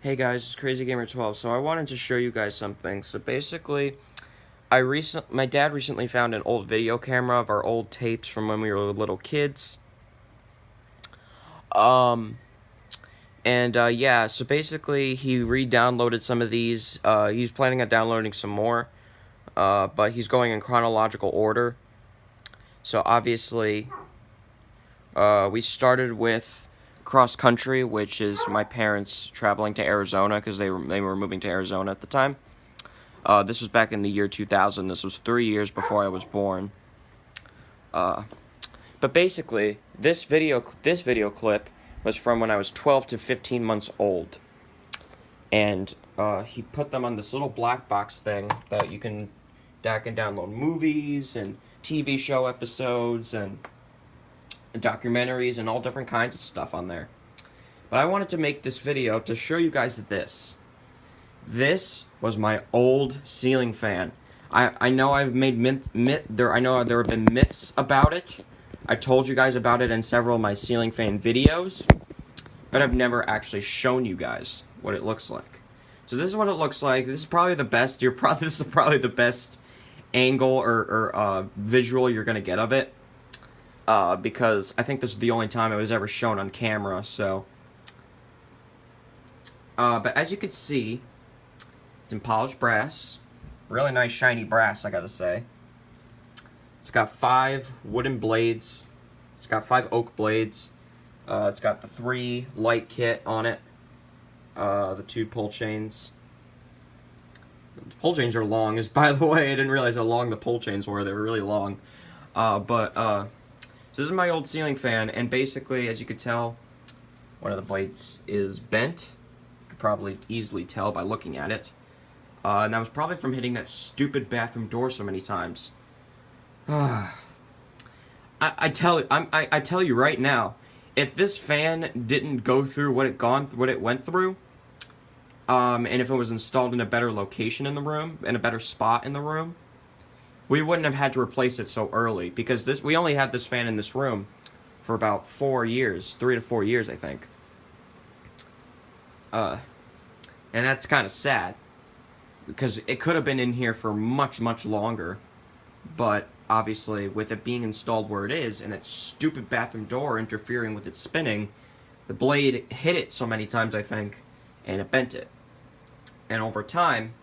Hey guys, it's Crazy Gamer 12. So I wanted to show you guys something. So basically, my dad recently found an old video camera of our old tapes from when we were little kids. Um yeah, so basically he re-downloaded some of these. He's planning on downloading some more. But he's going in chronological order. So obviously, we started with Cross Country, which is my parents traveling to Arizona because they were moving to Arizona at the time. This was back in the year 2000. This was 3 years before I was born. But basically, this video clip was from when I was 12 to 15 months old, and he put them on this little black box thing that can download movies and TV show episodes and documentaries and all different kinds of stuff on there. But I wanted to make this video to show you guys this. This was my old ceiling fan. I know I've made I know there have been myths about it. I told you guys about it in several of my ceiling fan videos, but I've never actually shown you guys what it looks like. So this is what it looks like. This is probably the best. This is probably the best angle or visual you're gonna get of it, because I think this is the only time it was ever shown on camera. So, but as you can see, it's in polished brass. Really nice shiny brass, I gotta say. It's got 5 wooden blades. It's got 5 oak blades. It's got the 3 light kit on it. The 2 pull chains. The pull chains are long, by the way, I didn't realize how long the pull chains were. They were really long. So this is my old ceiling fan, and basically, as you could tell, one of the blades is bent. You could probably easily tell by looking at it. And that was probably from hitting that stupid bathroom door so many times. I tell you right now, if this fan didn't go through what it went through, and if it was installed in a better location in the room, in a better spot in the room, we wouldn't have had to replace it so early, because we only had this fan in this room for about 4 years, 3 to 4 years, I think. And that's kind of sad, because it could have been in here for much, much longer, but obviously, with it being installed where it is, and that stupid bathroom door interfering with its spinning, the blade hit it so many times, I think, and it bent it. And over time,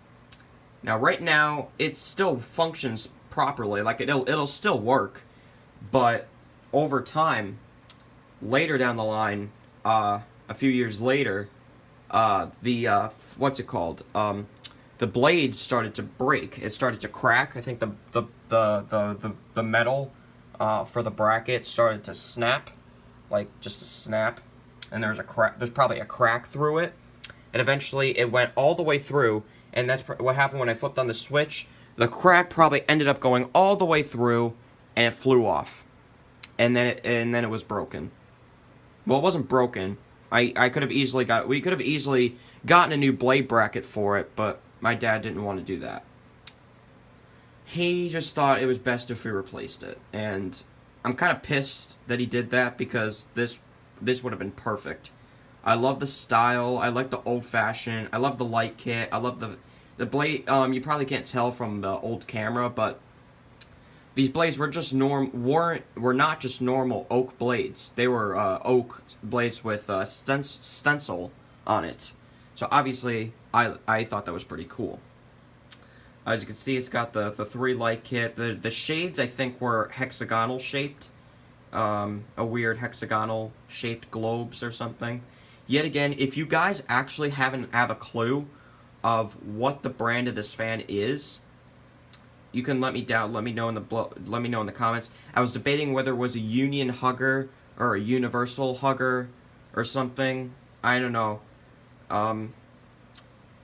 now right now, it still functions properly, like it'll still work, but over time, later down the line, a few years later, what's it called? The blade started to break. It started to crack. I think the metal for the bracket started to snap, like just a snap, and there's a crack. There's probably a crack through it, and eventually it went all the way through. And that's what happened when I flipped on the switch. The crack probably ended up going all the way through, and it flew off, and then it was broken. Well, it wasn't broken. We could have easily gotten a new blade bracket for it, but my dad didn't want to do that. He just thought it was best if we replaced it, and I'm kind of pissed that he did that, because this would have been perfect. I love the style. I like the old fashioned. I love the light kit. I love the blade. You probably can't tell from the old camera, but these blades were not just normal oak blades. They were oak blades with stencil on it. So obviously, I thought that was pretty cool. As you can see, it's got the 3 light kit. The shades, I think, were hexagonal shaped. A weird hexagonal shaped globes or something. Yet again, if you guys actually have a clue of what the brand of this fan is, you can let me know in the comments. I was debating whether it was a Union Hugger or a Universal Hugger or something. I don't know.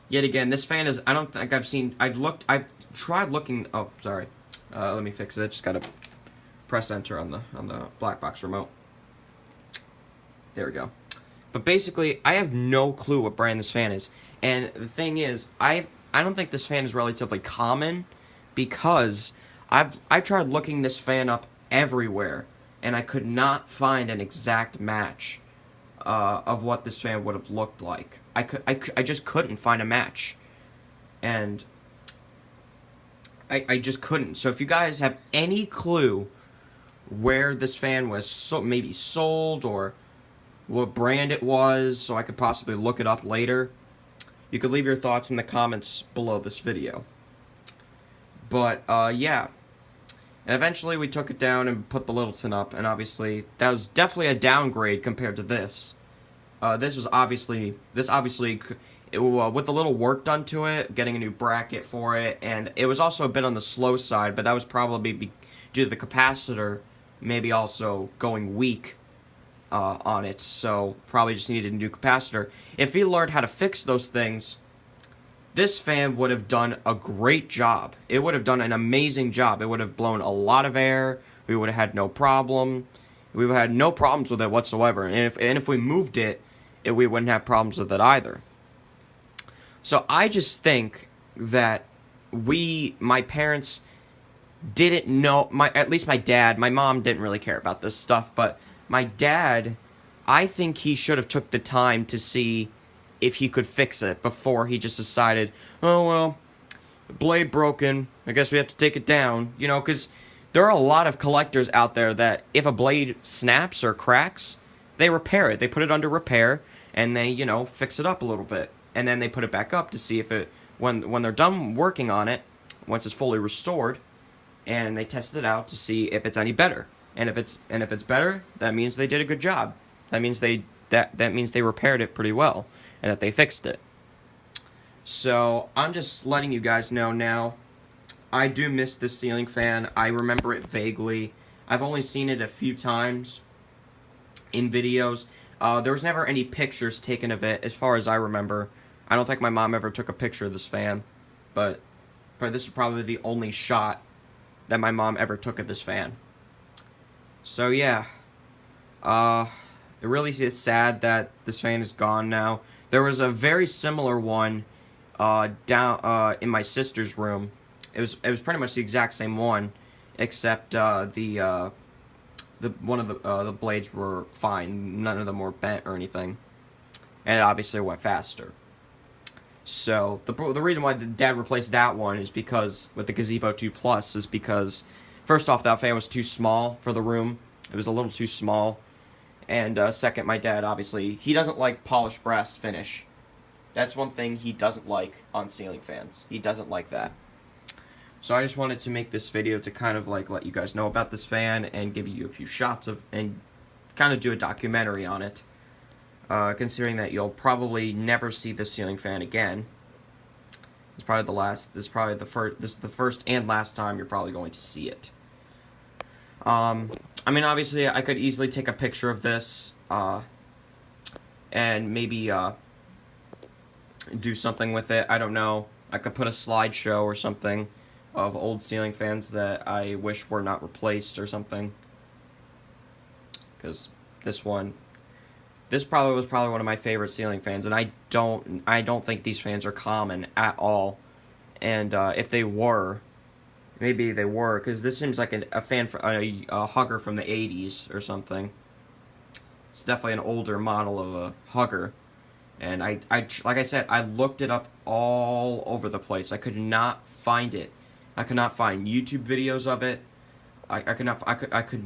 Yet again, this fan is, I don't think I've tried looking, oh, sorry. Let me fix it. Just gotta press enter on the black box remote. There we go. But basically, I have no clue what brand this fan is. And the thing is, I don't think this fan is relatively common, because I tried looking this fan up everywhere, and I could not find an exact match. of what this fan would have looked like. I just couldn't find a match, and I just couldn't. So if you guys have any clue where this fan was maybe sold, or what brand it was, so I could possibly look it up later, you could leave your thoughts in the comments below this video. But yeah, and eventually we took it down and put the Littleton up, and obviously that was definitely a downgrade compared to this. This obviously with a little work done to it, getting a new bracket for it, and it was also a bit on the slow side, but that was probably due to the capacitor maybe also going weak on it, so probably just needed a new capacitor. If he learned how to fix those things, this fan would have done a great job. It would have done an amazing job. It would have blown a lot of air. We would have had no problem. We would have had no problems with it whatsoever. And if we moved it, we wouldn't have problems with it either. So I just think that my parents didn't know, at least my dad, my mom didn't really care about this stuff, but my dad, I think he should have took the time to see if he could fix it before he just decided, oh well, blade broken, I guess we have to take it down, you know, because there are a lot of collectors out there that if a blade snaps or cracks, they repair it. They put it under repair, and they, you know, fix it up a little bit. And then they put it back up to see if it, when they're done working on it, once it's fully restored, and they test it out to see if it's any better. And if it's better, that means they did a good job. That means that means they repaired it pretty well, and that they fixed it. So I'm just letting you guys know now. I do miss this ceiling fan. I remember it vaguely. I've only seen it a few times in videos. There was never any pictures taken of it, as far as I remember. I don't think my mom ever took a picture of this fan, but this is probably the only shot that my mom ever took of this fan. So yeah, it really is sad that this fan is gone now. There was a very similar one down in my sister's room. It was pretty much the exact same one, except the one of the blades were fine. None of them were bent or anything, and it obviously went faster. So the reason why the dad replaced that one is because with the Gazebo 2 Plus is because first off, that fan was too small for the room. It was a little too small, and second, my dad obviously he doesn't like polished brass finish. That's one thing he doesn't like on ceiling fans. He doesn't like that. So I just wanted to make this video to kind of like let you guys know about this fan and give you a few shots of and kind of do a documentary on it. Considering that you'll probably never see this ceiling fan again. It's probably the last. This is the first and last time you're probably going to see it. I mean, obviously, I could easily take a picture of this and maybe do something with it. I don't know. I could put a slideshow or something of old ceiling fans that I wish were not replaced or something. Because this was probably one of my favorite ceiling fans, and I don't think these fans are common at all. And if they were, maybe they were, because this seems like a fan for a hugger from the 80s or something. It's definitely an older model of a hugger. And I like I said, I looked it up all over the place. I could not find it. I could not find YouTube videos of it. I could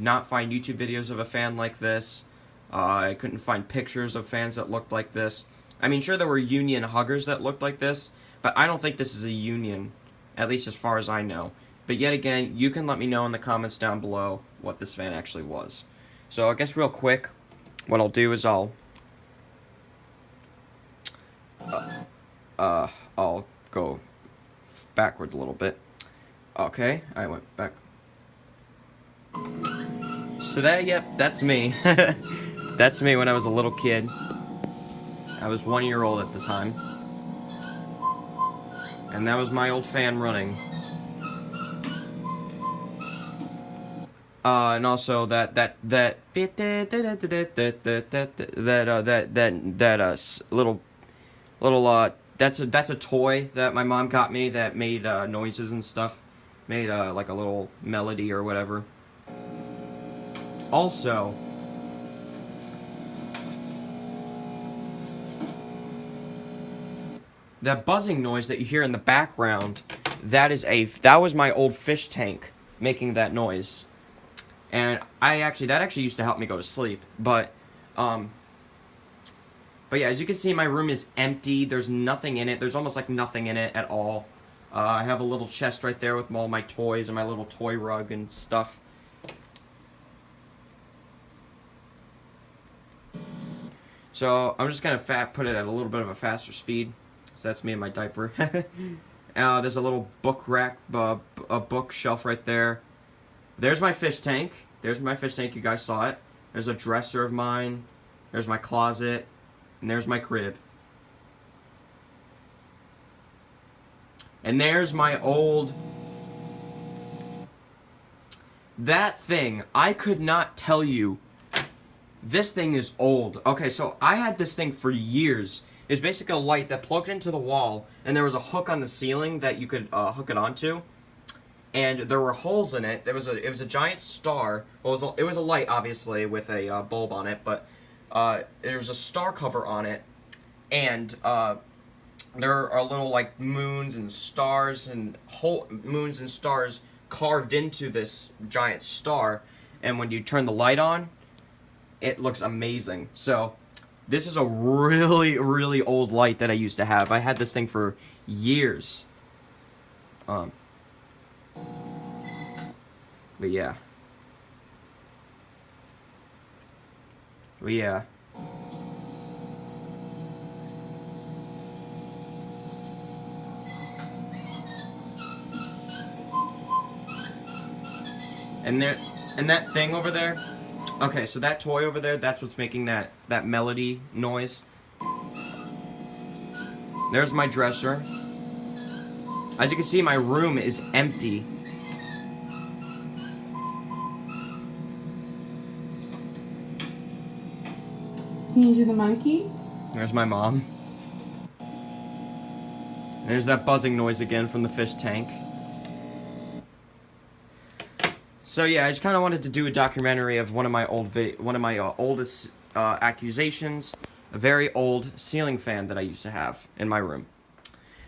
not find YouTube videos of a fan like this. I couldn't find pictures of fans that looked like this. I mean, sure, there were Union huggers that looked like this, but I don't think this is a Union, at least as far as I know. But yet again, you can let me know in the comments down below what this fan actually was. So I guess real quick, what I'll do is I'll go backwards a little bit. Okay, I went back. So yep, that's me. That's me when I was a little kid. I was 1 year old at the time. And that was my old fan running. And also that little that's a toy that my mom got me that made noises and stuff. Made like a little melody or whatever. Also, that buzzing noise that you hear in the background, that was my old fish tank making that noise. And that actually used to help me go to sleep. But yeah, as you can see, my room is empty. There's nothing in it. There's almost like nothing in it at all. I have a little chest right there with all my toys and my little toy rug and stuff. So I'm just gonna put it at a little bit of a faster speed. So that's me in my diaper. There's a little book rack, a bookshelf right there. There's my fish tank. There's my fish tank. You guys saw it. There's a dresser of mine. There's my closet. And there's my crib. And there's my old... That thing, I could not tell you. This thing is old. Okay, so I had this thing for years. It's basically a light that plugged into the wall, and there was a hook on the ceiling that you could hook it onto. And there were holes in it. It was a giant star. Well, it was a light, obviously, with a bulb on it, but there's a star cover on it, and there are little like moons and stars carved into this giant star. And when you turn the light on, it looks amazing. So this is a really, really old light that I used to have. I had this thing for years. But yeah. But yeah. And that thing over there. Okay, so that toy over there, that's what's making that melody noise. There's my dresser. As you can see, my room is empty. Can you do the monkey? There's my mom. There's that buzzing noise again from the fish tank. So yeah, I just kind of wanted to do a documentary of one of my oldest accusations, a very old ceiling fan that I used to have in my room.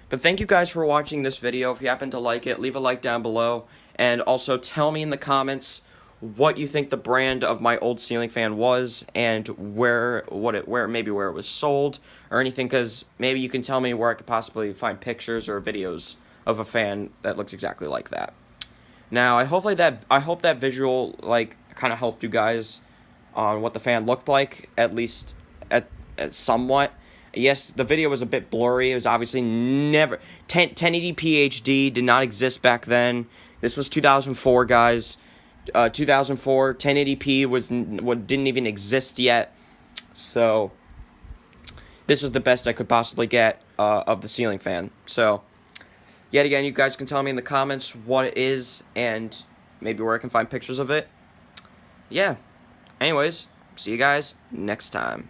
But thank you guys for watching this video. If you happen to like it, leave a like down below, and also tell me in the comments what you think the brand of my old ceiling fan was, and where it was sold or anything, because maybe you can tell me where I could possibly find pictures or videos of a fan that looks exactly like that. Now, I hope that visual kind of helped you guys on what the fan looked like, at least at somewhat. Yes, the video was a bit blurry. It was obviously never 1080p HD did not exist back then. This was 2004, guys. 2004 1080p didn't even exist yet. So this was the best I could possibly get of the ceiling fan. So yet again, you guys can tell me in the comments what it is and maybe where I can find pictures of it. Yeah. Anyways, see you guys next time.